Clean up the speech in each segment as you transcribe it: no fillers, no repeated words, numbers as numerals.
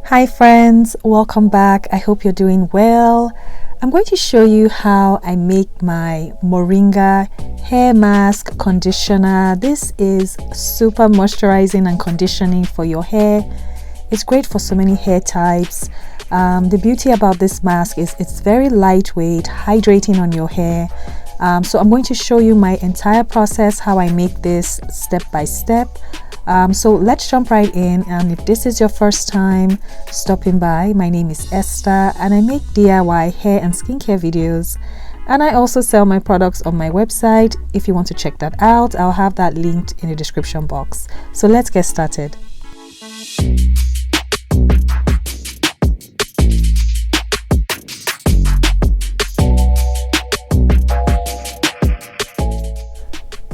Hi friends, welcome back. I hope you're doing well. I'm going to show you how I make my Moringa hair mask conditioner. This is super moisturizing and conditioning for your hair. It's great for so many hair types. The beauty about this mask is it's very lightweight, hydrating on your hair. So I'm going to show you my entire process, how I make this step by step. So let's jump right in, and if this is your first time stopping by, my name is Esther and I make DIY hair and skincare videos, and I also sell my products on my website. If you want to check that out, I'll have that linked in the description box. So let's get started.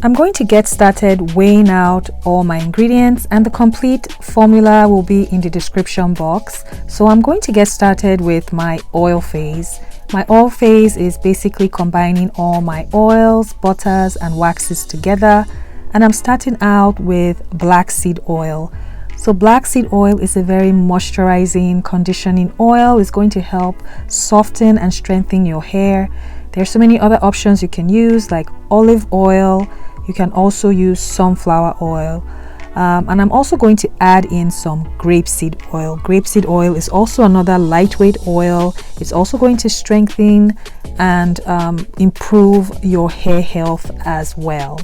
I'm going to get started weighing out all my ingredients, and the complete formula will be in the description box. So I'm going to get started with my oil phase. My oil phase is basically combining all my oils, butters and waxes together, and I'm starting out with black seed oil. So black seed oil is a very moisturizing, conditioning oil. It's going to help soften and strengthen your hair. There's so many other options you can use, like olive oil. You can also use sunflower oil, and I'm also going to add in some grapeseed oil. Grapeseed oil is also another lightweight oil. It's also going to strengthen and improve your hair health as well.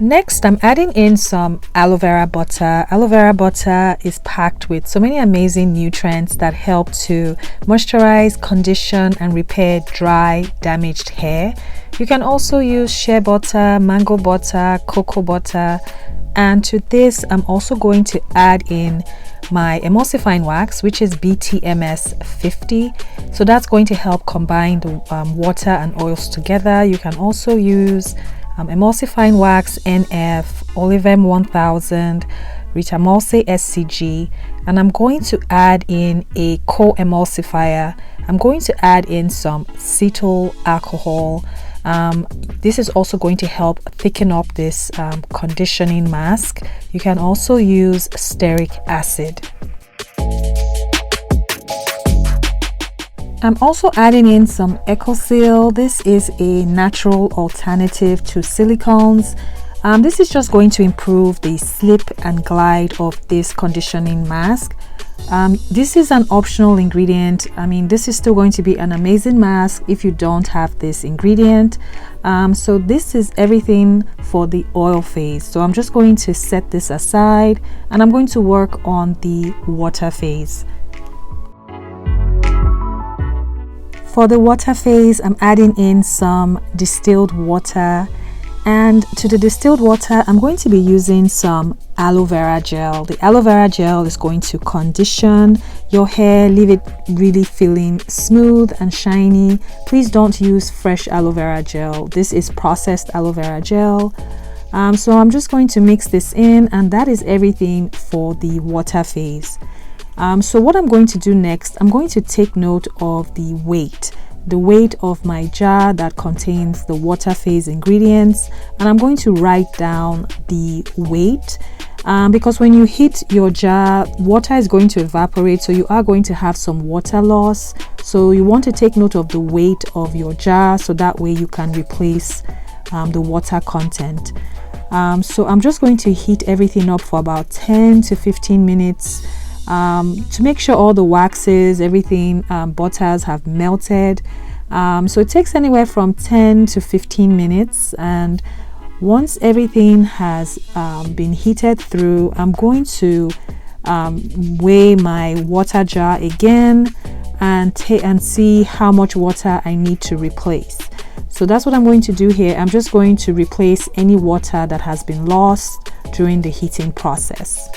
Next, I'm adding in some aloe vera butter. Aloe vera butter is packed with so many amazing nutrients that help to moisturize, condition, and repair dry, damaged hair. You can also use shea butter, mango butter, cocoa butter, and to this, I'm also going to add in my emulsifying wax, which is BTMS 50. So that's going to help combine the water and oils together. You can also use emulsifying wax NF, Olivem 1000, Ritamulse SCG, and I'm going to add in a co-emulsifier. I'm going to add in some cetyl alcohol. This is also going to help thicken up this conditioning mask. You can also use stearic acid. I'm also adding in some EcoSeal. This is a natural alternative to silicones. This is just going to improve the slip and glide of this conditioning mask. This is an optional ingredient. This is still going to be an amazing mask if you don't have this ingredient. So this is everything for the oil phase. So I'm just going to set this aside, and I'm going to work on the water phase. For the water phase, I'm adding in some distilled water, and to the distilled water, I'm going to be using some aloe vera gel. The aloe vera gel is going to condition your hair, leave it really feeling smooth and shiny. Please don't use fresh aloe vera gel. This is processed aloe vera gel. So I'm just going to mix this in, and that is everything for the water phase. So what I'm going to do next, I'm going to take note of the weight of my jar that contains the water phase ingredients, and I'm going to write down the weight because when you heat your jar, water is going to evaporate, so you are going to have some water loss. So you want to take note of the weight of your jar, so that way you can replace the water content. So I'm just going to heat everything up for about 10 to 15 minutes to make sure all the waxes, everything, butters have melted. So it takes anywhere from 10 to 15 minutes, and once everything has been heated through, I'm going to weigh my water jar again and see how much water I need to replace. So that's what I'm going to do here. I'm just going to replace any water that has been lost during the heating process.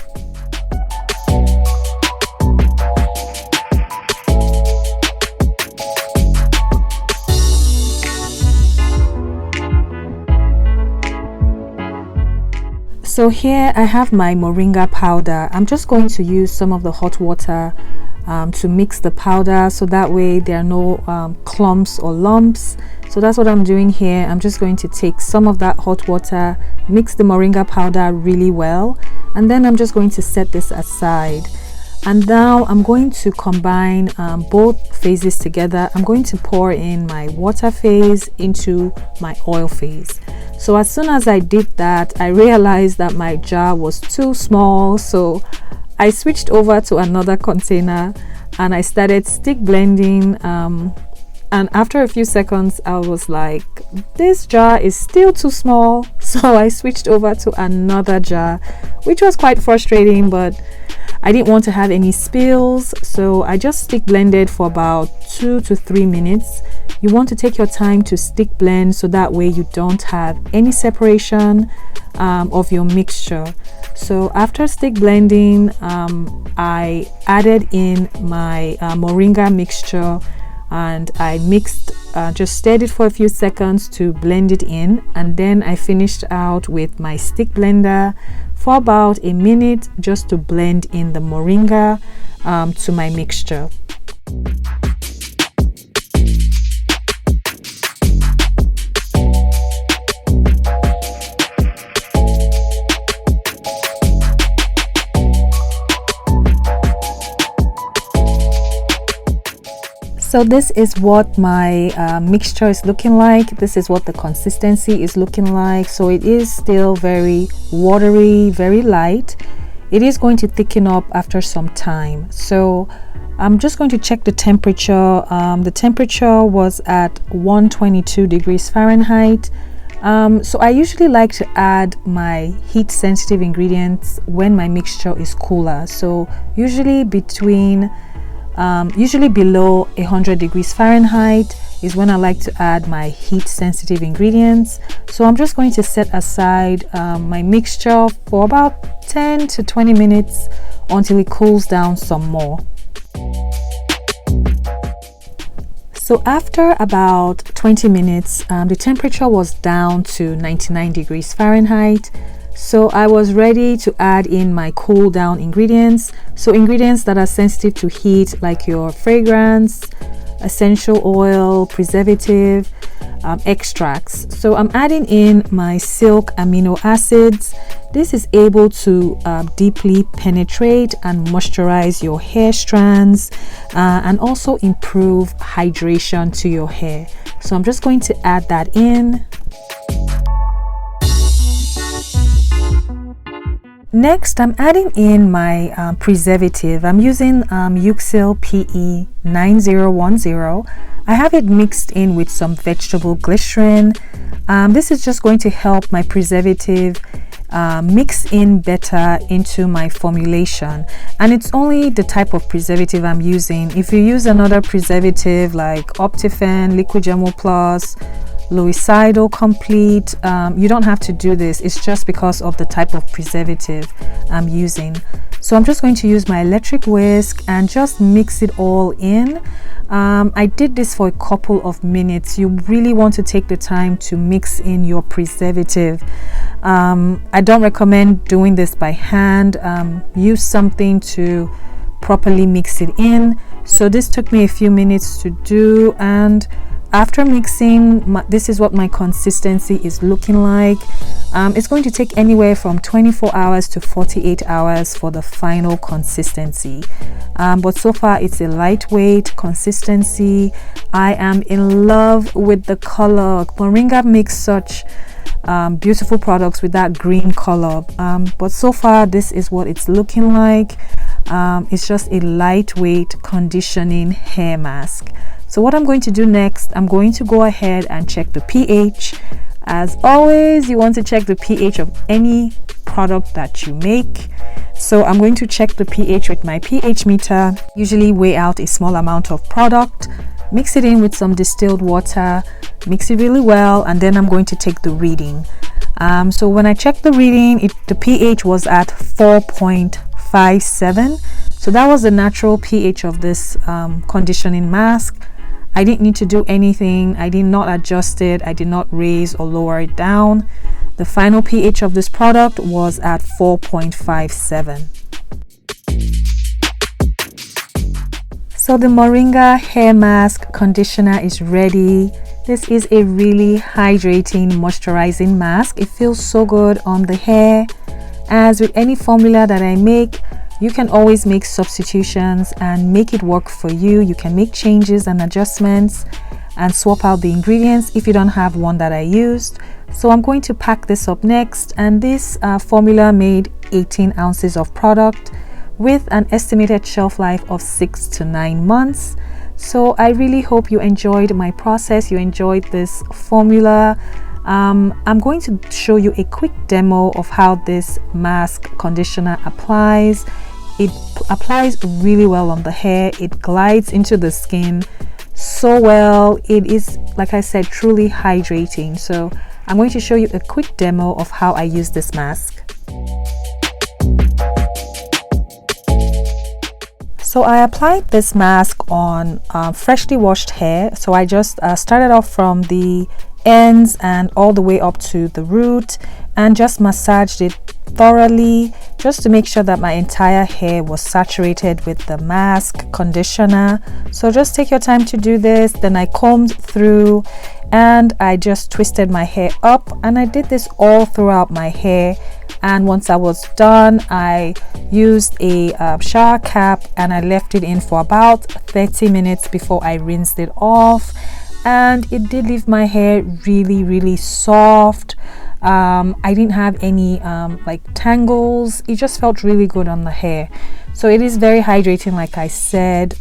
So here I have my moringa powder. I'm just going to use some of the hot water to mix the powder, so that way there are no clumps or lumps. So that's what I'm doing here. I'm just going to take some of that hot water, mix the moringa powder really well, and then I'm just going to set this aside. And now I'm going to combine both phases together. I'm going to pour in my water phase into my oil phase. So as soon as I did that, I realized that my jar was too small, so I switched over to another container and I started stick blending, and after a few seconds I was like, this jar is still too small, so I switched over to another jar, which was quite frustrating, but I didn't want to have any spills, so I just stick blended for about 2 to 3 minutes. You want to take your time to stick blend so that way you don't have any separation of your mixture. So after stick blending, I added in my moringa mixture and I mixed, just stirred it for a few seconds to blend it in, and then I finished out with my stick blender for about a minute just to blend in the moringa to my mixture. So this is what my mixture is looking like. This is what the consistency is looking like. So it is still very watery, very light. It is going to thicken up after some time. So I'm just going to check the temperature. The temperature was at 122 degrees Fahrenheit. So I usually like to add my heat sensitive ingredients when my mixture is cooler. So usually below 100 degrees Fahrenheit is when I like to add my heat sensitive ingredients. So I'm just going to set aside my mixture for about 10 to 20 minutes until it cools down some more. So after about 20 minutes, the temperature was down to 99 degrees Fahrenheit. So I was ready to add in my cool down ingredients. So ingredients that are sensitive to heat, like your fragrance, essential oil, preservative, extracts. So I'm adding in my silk amino acids. This is able to deeply penetrate and moisturize your hair strands and also improve hydration to your hair. So I'm just going to add that in. Next, I'm adding in my preservative. I'm using Euxil PE 9010. I have it mixed in with some vegetable glycerin. This is just going to help my preservative mix in better into my formulation, and it's only the type of preservative I'm using. If you use another preservative like Optifen, Liquid Gemo Plus, Luicidal Complete, you don't have to do this. It's just because of the type of preservative I'm using. So I'm just going to use my electric whisk and just mix it all in. I did this for a couple of minutes. You really want to take the time to mix in your preservative. I don't recommend doing this by hand. Use something to properly mix it in. So this took me a few minutes to do, and after mixing, this is what my consistency is looking like. It's going to take anywhere from 24 hours to 48 hours for the final consistency. But so far it's a lightweight consistency. I am in love with the color. Moringa makes such beautiful products with that green color. But so far this is what it's looking like. It's just a lightweight conditioning hair mask. So what I'm going to do next, I'm going to go ahead and check the pH. As always, you want to check the pH of any product that you make. So I'm going to check the pH with my pH meter, usually weigh out a small amount of product, mix it in with some distilled water, mix it really well, and then I'm going to take the reading. So when I checked the reading, the pH was at 4.57. So that was the natural pH of this conditioning mask. I didn't need to do anything. I did not adjust it. I did not raise or lower it down. The final pH of this product was at 4.57. So the Moringa hair mask conditioner is ready. This is a really hydrating, moisturizing mask. It feels so good on the hair. As with any formula that I make, you can always make substitutions and make it work for you. You can make changes and adjustments and swap out the ingredients if you don't have one that I used. So I'm going to pack this up next, and this formula made 18 ounces of product with an estimated shelf life of 6 to 9 months. So I really hope you enjoyed my process, you enjoyed this formula. I'm going to show you a quick demo of how this mask conditioner applies. It applies really well on the hair. It glides into the skin so well. It is, like I said, truly hydrating. So I'm going to show you a quick demo of how I use this mask. So I applied this mask on freshly washed hair. So I just started off from the ends and all the way up to the root and just massaged it thoroughly just to make sure that my entire hair was saturated with the mask conditioner. So just take your time to do this. Then I combed through and I just twisted my hair up, and I did this all throughout my hair. And once I was done, I used a shower cap and I left it in for about 30 minutes before I rinsed it off. And it did leave my hair really soft. I didn't have any like tangles. It just felt really good on the hair. So it is very hydrating, like I said.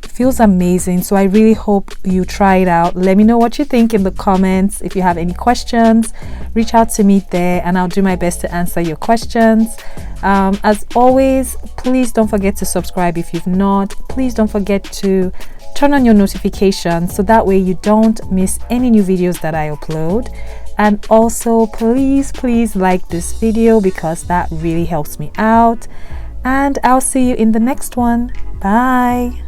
Feels amazing. So I really hope you try it out. Let me know what you think in the comments. If you have any questions, reach out to me there and I'll do my best to answer your questions. As always, please don't forget to subscribe if you've not. Please don't forget to turn on your notifications so that way you don't miss any new videos that I upload. And also please like this video because that really helps me out. And I'll see you in the next one. Bye.